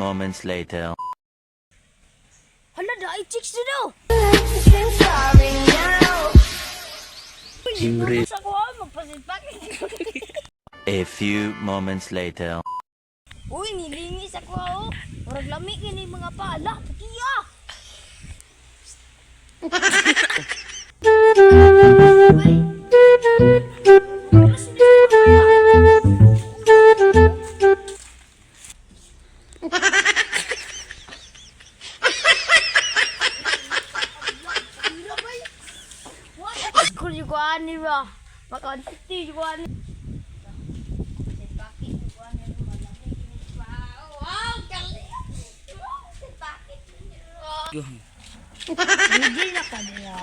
moments later. Hala, dahil chicks na daw. Ingrid. Sa ko, magpasit-pakit. A few moments later. Uy, nilinis ako. Murag lamig yun yung mga pala. Kiya! Kung yung kuhaan ni ba? Makantiti yung kuhaan ni. Hindi na kanila.